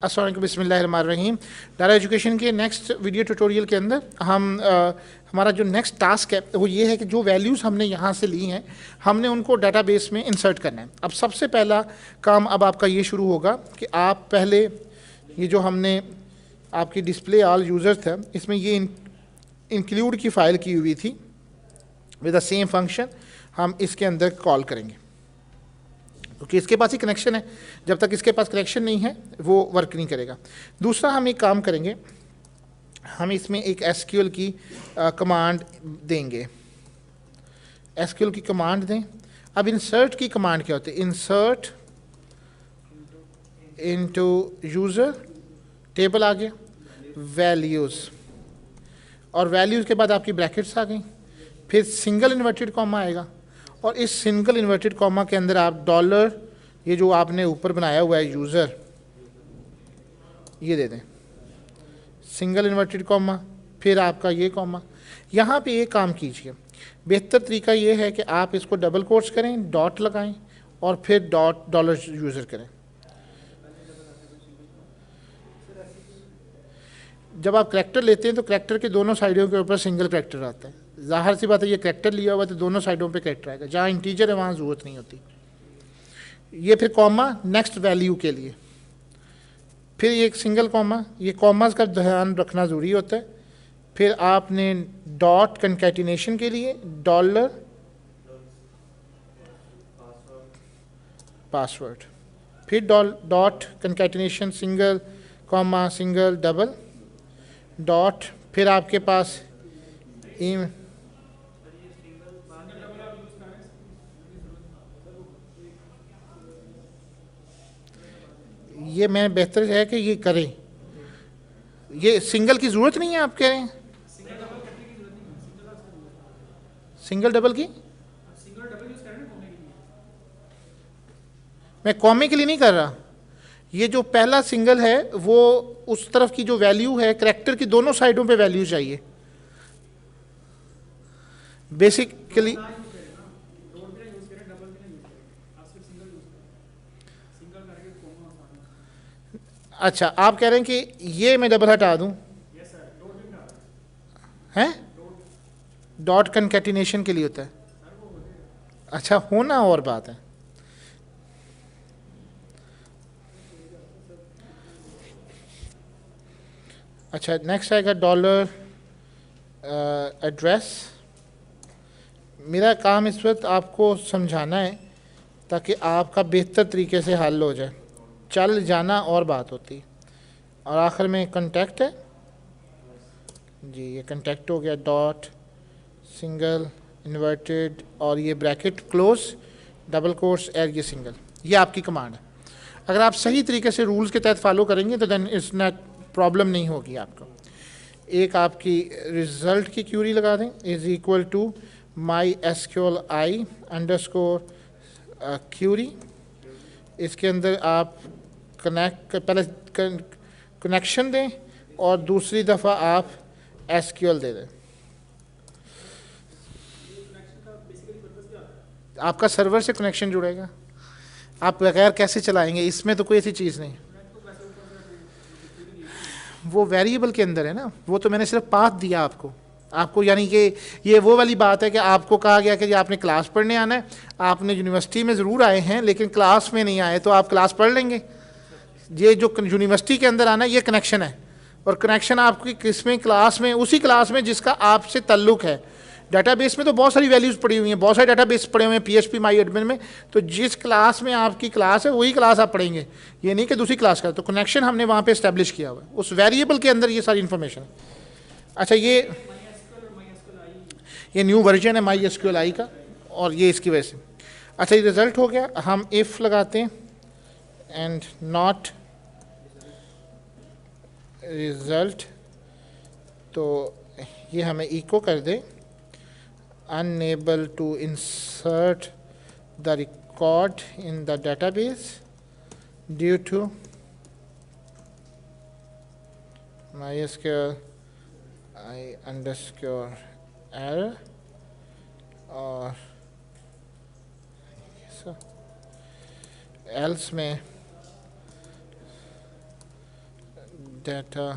अस्सलाम वालेकुम, बिस्मिल्लाहिर्रहमानिर्रहीम। डाटा एजुकेशन के नेक्स्ट वीडियो ट्यूटोरियल के अंदर हम हमारा जो नेक्स्ट टास्क है वो ये है कि जो वैल्यूज़ हमने यहाँ से ली हैं हमने उनको डाटाबेस में इंसर्ट करना है। अब सबसे पहला काम अब आपका ये शुरू होगा कि आप पहले ये जो हमने आपकी डिस्प्ले ऑल यूज़र था इसमें ये इंक्लूड की फ़ाइल की हुई थी विद द सेम फंक्शन, हम इसके अंदर कॉल करेंगे क्योंकि इसके पास ही कनेक्शन है। जब तक इसके पास कनेक्शन नहीं है वो वर्क नहीं करेगा। दूसरा हम एक काम करेंगे, हम इसमें एक एसक्यूएल की कमांड देंगे। एसक्यूएल की कमांड दें। अब इंसर्ट की कमांड क्या होती है? इंसर्ट इनटू यूज़र, टेबल आ गया, वैल्यूज़, और वैल्यूज़ के बाद आपकी ब्रैकेट्स आ गई, फिर सिंगल इन्वर्टेड कॉमा आएगा और इस सिंगल इन्वर्टेड कॉमा के अंदर आप डॉलर, ये जो आपने ऊपर बनाया हुआ है यूज़र, ये दे दें, सिंगल इन्वर्टेड कॉमा, फिर आपका ये कॉमा। यहाँ पे ये काम कीजिए, बेहतर तरीका ये है कि आप इसको डबल कोट्स करें, डॉट लगाएं और फिर डॉट डॉलर यूज़र करें। जब आप करैक्टर लेते हैं तो करैक्टर के दोनों साइडों के ऊपर सिंगल करैक्टर आता है। ज़ाहिर सी बात है, ये करैक्टर लिया हुआ तो दोनों साइडों पे करैक्टर आएगा। जहाँ इंटीजर है वहाँ ज़रूरत नहीं होती। ये फिर कॉमा नेक्स्ट वैल्यू के लिए, फिर ये एक सिंगल कॉमा, ये कॉमास का ध्यान रखना ज़रूरी होता है। फिर आपने डॉट कंकैटिनेशन के लिए डॉलर पासवर्ड, फिर dot concatenation single comma single double dot, फिर आपके पास ये मैं बेहतर है कि ये करें। ये सिंगल की ज़रूरत नहीं है, आप कह रहे हैं सिंगल डबल की? मैं कॉमे के लिए नहीं कर रहा। ये जो पहला सिंगल है वो उस तरफ की जो वैल्यू है, करैक्टर की दोनों साइडों पे वैल्यू चाहिए बेसिकली। अच्छा, आप कह रहे हैं कि ये मैं डबल हटा दूं? हैं? डॉट कंकैटिनेशन के लिए होता है। अच्छा, होना और बात है। अच्छा, नेक्स्ट आएगा डॉलर एड्रेस। मेरा काम इस वक्त आपको समझाना है ताकि आपका बेहतर तरीके से हल हो जाए। चल जाना और बात होती है। और आखिर में कंटेक्ट है जी, ये कंटेक्ट हो गया, डॉट सिंगल इन्वर्टेड और ये ब्रैकेट क्लोज डबल कोट्स और ये सिंगल। ये आपकी कमांड है। अगर आप सही तरीके से रूल्स के तहत फॉलो करेंगे तो देन इस ना प्रॉब्लम नहीं होगी आपको। एक आपकी रिज़ल्ट की क्यूरी लगा दें, is equal to my SQL I underscore query. इसके अंदर आप पहले कनेक्शन दें और दूसरी दफ़ा आप एसक्यूएल दे दें। आपका सर्वर से कनेक्शन जुड़ेगा, आप बगैर कैसे चलाएंगे? इसमें तो कोई ऐसी चीज़ नहीं। वो वेरिएबल के अंदर है ना, वो तो मैंने सिर्फ पाथ दिया आपको यानी कि ये वो वाली बात है कि आपको कहा गया कि आपने क्लास पढ़ने आना है, आपने यूनिवर्सिटी में ज़रूर आए हैं लेकिन क्लास में नहीं आए, तो आप क्लास पढ़ लेंगे। ये जो यूनिवर्सिटी के अंदर आना है ये कनेक्शन है, और कनेक्शन आपकी किसमें? क्लास में, उसी क्लास में जिसका आपसे ताल्लुक़ है। डाटाबेस में तो बहुत सारी वैल्यूज़ पड़ी हुई हैं, बहुत सारे डाटाबेस पड़े हुए हैं PHP माई एडमिन में, तो जिस क्लास में आपकी क्लास है वही क्लास आप पढ़ेंगे, ये नहीं कि दूसरी क्लास का। तो कनेक्शन हमने वहाँ पे इस्टेब्लिश किया हुआ है, उस वेरिएबल के अंदर ये सारी इन्फॉर्मेशन है। अच्छा, ये न्यू वर्जन है MySQL का और ये इसकी वजह से। अच्छा, ये रिज़ल्ट हो गया। हम इफ़ लगाते हैं एंड नॉट रिज़ल्ट, तो ये हमें इको कर दे unable to insert the record in the database due to MySQL I underscore error और else में डाटा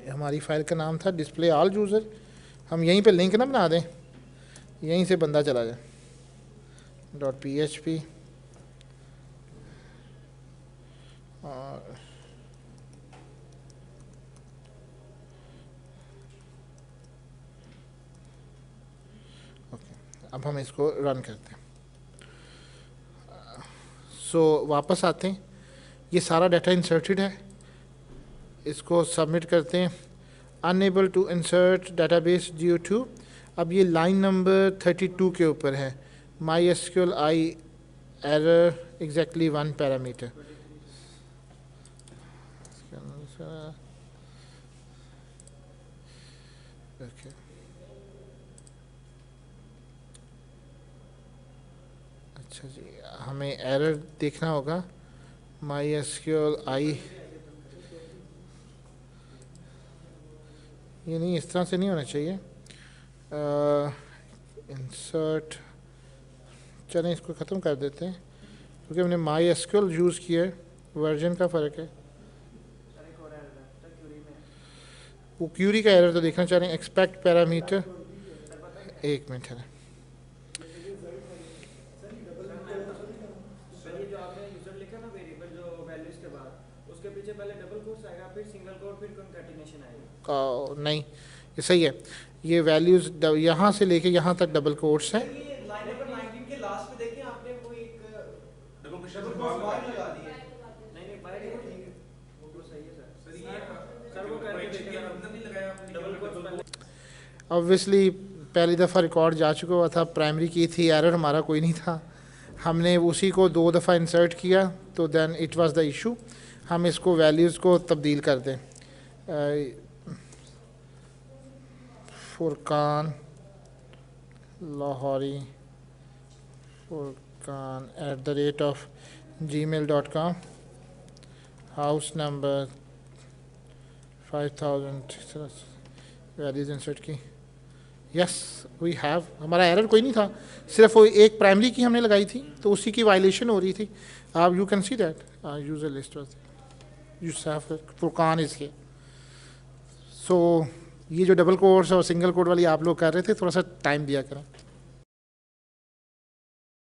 हमारी फाइल का नाम था डिस्प्ले ऑल यूज़र। हम यहीं पे लिंक ना बना दें, यहीं से बंदा चला जाए .php और ओके, अब हम इसको रन करते हैं। सो वापस आते हैं, ये सारा डाटा इंसर्टेड है, इसको सबमिट करते हैं। Unable to insert database due to, अब ये लाइन नंबर 32 के ऊपर है, MySQL I error exactly 1 parameter. Okay, अच्छा जी, हमें एरर देखना होगा। MySQL I, ये नहीं, इस तरह से नहीं होना चाहिए। इंसर्ट, चलें इसको ख़त्म कर देते हैं क्योंकि हमने MySQL यूज़ किया है, वर्जन का फ़र्क है। वो क्यूरी का एरर तो देखना चाह रहे हैं, एक्सपेक्ट पैरामीटर, एक मिनट है। नहीं, ये सही है, ये वैल्यूज़ यहाँ से लेके यहाँ तक डबल कोट्स हैं। ऑब्वियसली पहली दफ़ा रिकॉर्ड जा चुका हुआ था, प्राइमरी की थी, एरर हमारा कोई नहीं था, हमने उसी को 2 दफ़ा इंसर्ट किया तो then it was the issue. हम इसको वैल्यूज़ को तब्दील कर दें। Furqan Lahori Furqan @gmail.com, house number 5000, values insert की। यस वी हैव, हमारा एरर कोई नहीं था, सिर्फ वो एक प्राइमरी की हमने लगाई थी तो उसी की वायलेशन हो रही थी। आप you can see that user list you Furqan is here. So ये जो डबल कोड्स और सिंगल कोड वाली आप लोग कर रहे थे, थोड़ा सा टाइम दिया करें।